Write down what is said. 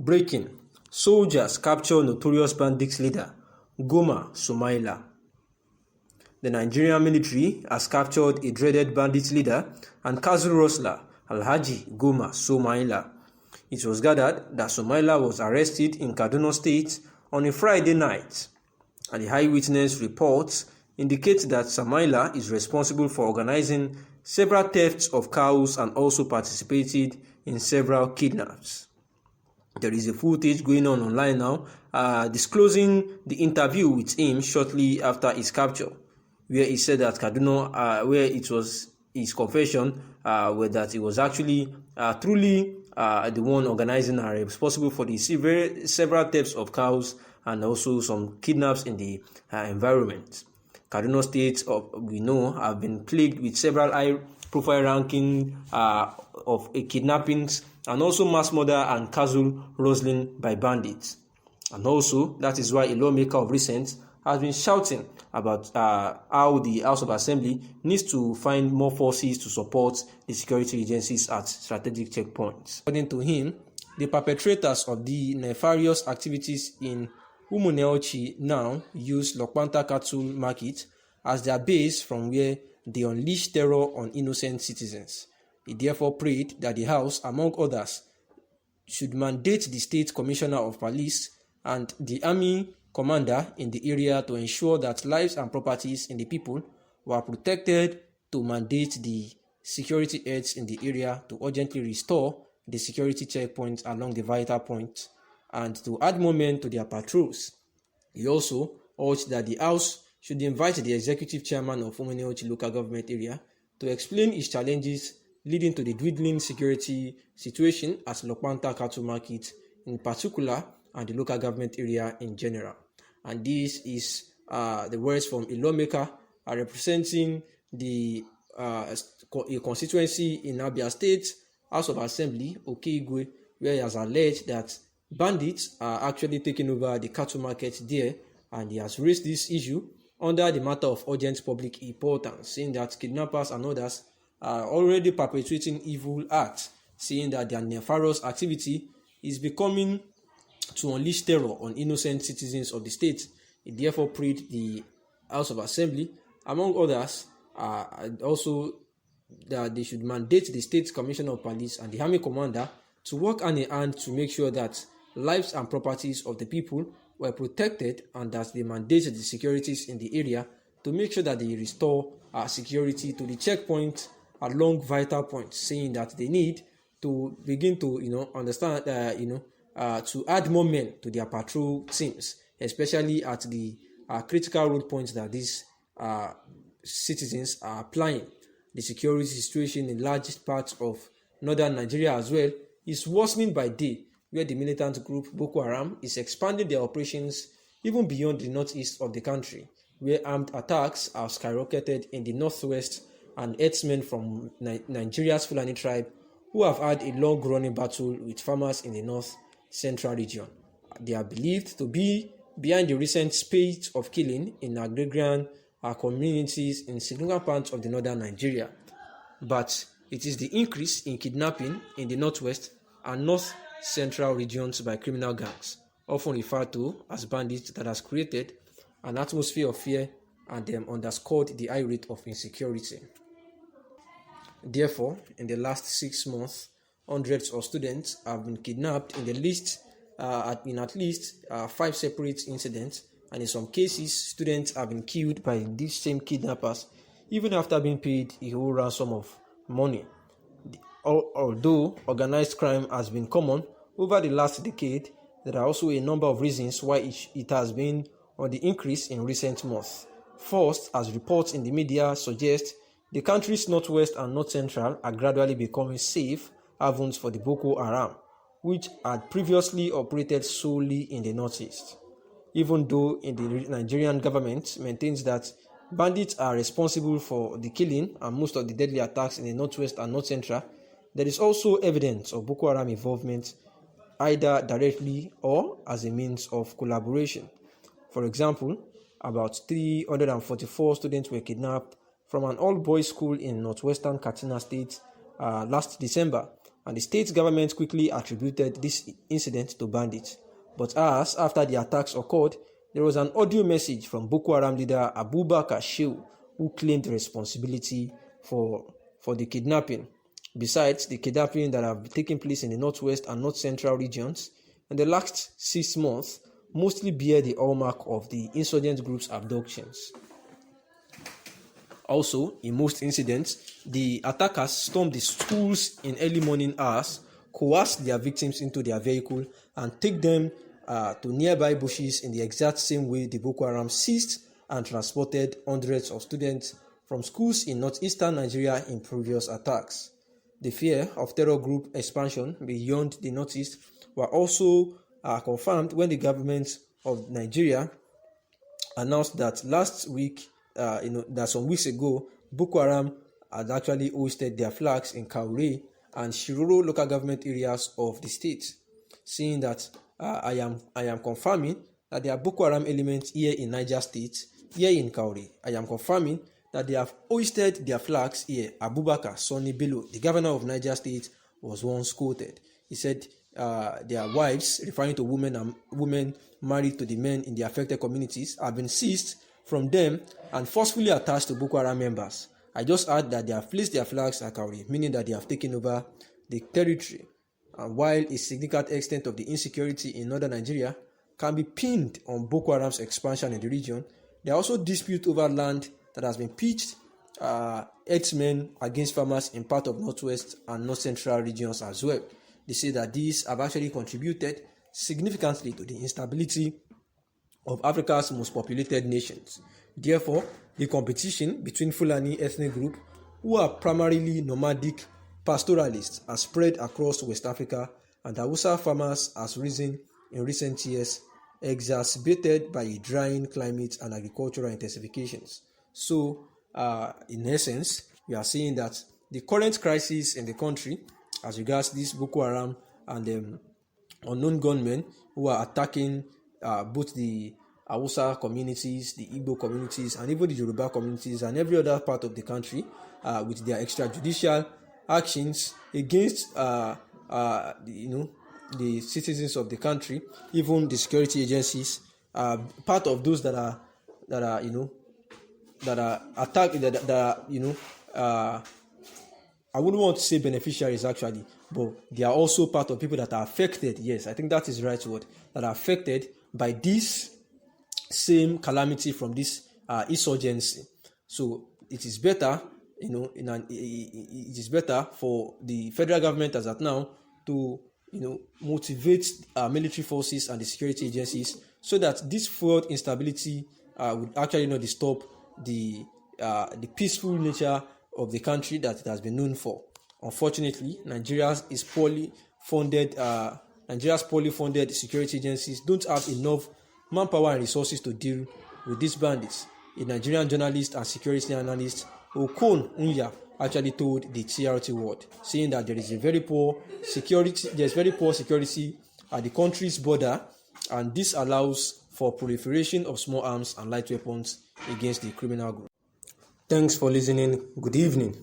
Breaking: Soldiers capture notorious bandits leader Goma Sumaila. The Nigerian military has captured a dreaded bandit leader and castle rustler Alhaji Goma Sumaila. It was gathered that Sumaila was arrested in Kaduna State on a Friday night, and the eyewitness reports indicate that Sumaila is responsible for organizing several thefts of cows and also participated in several kidnaps. There is a footage going on online now disclosing the interview with him shortly after his capture, where he said that Kaduna, where it was his confession, where that he was actually truly the one organizing and responsible for the several thefts of cows and also some kidnaps in the environment. Kaduna State, we know, have been plagued with several high-profile ranking of kidnappings and also mass murder and castle rustling by bandits. And also, that is why a lawmaker of recent has been shouting about how the House of Assembly needs to find more forces to support the security agencies at strategic checkpoints. According to him, the perpetrators of the nefarious activities in Umuneochi now use Lokpanta Cattle Market as their base from where they unleash terror on innocent citizens. He therefore prayed that the House, among others, should mandate the State Commissioner of Police and the Army Commander in the area to ensure that lives and properties in the people were protected, to mandate the security heads in the area to urgently restore the security checkpoints along the vital points and to add more men to their patrols. He also urged that the House should invite the executive chairman of Umuneochi local government area to explain his challenges leading to the dwindling security situation at Lokpanta Cattle Market in particular and the local government area in general. And this is the words from a lawmaker representing a constituency in Abia State House of Assembly, Okeigwe, where he has alleged that bandits are actually taking over the cattle market there, and he has raised this issue under the matter of urgent public importance, saying that kidnappers and others are already perpetrating evil acts, saying that their nefarious activity is becoming to unleash terror on innocent citizens of the state. He therefore prayed the House of Assembly, among others, also that they should mandate the State Commissioner of Police and the Army Commander to work hand in hand to make sure that lives and properties of the people were protected, and that they mandate the securities in the area to make sure that they restore security to the checkpoint along vital points, saying that they need to begin to understand to add more men to their patrol teams, especially at the critical road points that these citizens are applying. The security situation in large parts of northern Nigeria as well is worsening by day, where the militant group Boko Haram is expanding their operations even beyond the northeast of the country, where armed attacks have skyrocketed in the northwest, and herdsmen from Nigeria's Fulani tribe who have had a long-running battle with farmers in the north central region. They are believed to be behind the recent spate of killing in agrarian communities in significant parts of the northern Nigeria. But it is the increase in kidnapping in the northwest and north central regions by criminal gangs, often referred to as bandits, that has created an atmosphere of fear and underscored the high rate of insecurity. Therefore, in the last 6 months, hundreds of students have been kidnapped in at least 5 separate incidents, and in some cases, students have been killed by these same kidnappers, even after being paid a whole ransom of money. Although organized crime has been common over the last decade, there are also a number of reasons why it has been on the increase in recent months. First, as reports in the media suggest, the country's northwest and north central are gradually becoming safe havens for the Boko Haram, which had previously operated solely in the northeast. Even though the Nigerian government maintains that bandits are responsible for the killing and most of the deadly attacks in the northwest and north central, there is also evidence of Boko Haram involvement either directly or as a means of collaboration. For example, about 344 students were kidnapped from an all-boys school in northwestern Katsina State last December, and the state government quickly attributed this incident to bandits. But hours after the attacks occurred, there was an audio message from Boko Haram leader Abubakar Shehu, who claimed responsibility for the kidnapping. Besides the kidnapping that have taken place in the northwest and north central regions in the last 6 months, mostly bear the hallmark of the insurgent group's abductions. Also, in most incidents, the attackers stormed the schools in early morning hours, coerce their victims into their vehicle, and take them to nearby bushes in the exact same way the Boko Haram seized and transported hundreds of students from schools in northeastern Nigeria in previous attacks. The fear of terror group expansion beyond the northeast were also confirmed when the government of Nigeria announced that last week, that some weeks ago, Boko Haram had actually hoisted their flags in Kaure and Shiroro local government areas of the state, saying that I am confirming that there are Boko Haram elements here in Niger State, here in Kaure. I am confirming that they have hoisted their flags here. Abubakar Sani Bello, the governor of Niger State, was once quoted. He said their wives, referring to women married to the men in the affected communities, have been seized from them and forcefully attached to Boko Haram members. I just add that they have placed their flags at Kauri, meaning that they have taken over the territory. And while a significant extent of the insecurity in northern Nigeria can be pinned on Boko Haram's expansion in the region, there are also disputes over land that has been pitched herdsmen against farmers in part of northwest and north central regions as well. They say that these have actually contributed significantly to the instability of Africa's most populated nations. Therefore, the competition between Fulani ethnic group, who are primarily nomadic pastoralists, has spread across West Africa, and Hausa farmers has risen in recent years, exacerbated by a drying climate and agricultural intensifications. So, in essence, we are seeing that the current crisis in the country, as regards this Boko Haram and unknown gunmen who are attacking both the Hausa communities, the Igbo communities, and even the Yoruba communities and every other part of the country with their extrajudicial actions against the citizens of the country, even the security agencies, part of those that are attacked, I wouldn't want to say beneficiaries actually, but they are also part of people that are affected. Yes, I think that is the right word. That are affected by this same calamity from this insurgency. So it is better, it is better for the federal government as at now to motivate military forces and the security agencies so that this fueled instability would actually not disturb the peaceful nature of the country that it has been known for. Unfortunately, Nigeria's poorly funded security agencies don't have enough manpower and resources to deal with these bandits. A Nigerian journalist and security analyst, Okon Unya, actually told the TRT World, saying that there is very poor security at the country's border, and this allows for proliferation of small arms and light weapons against the criminal group. Thanks for listening. Good evening.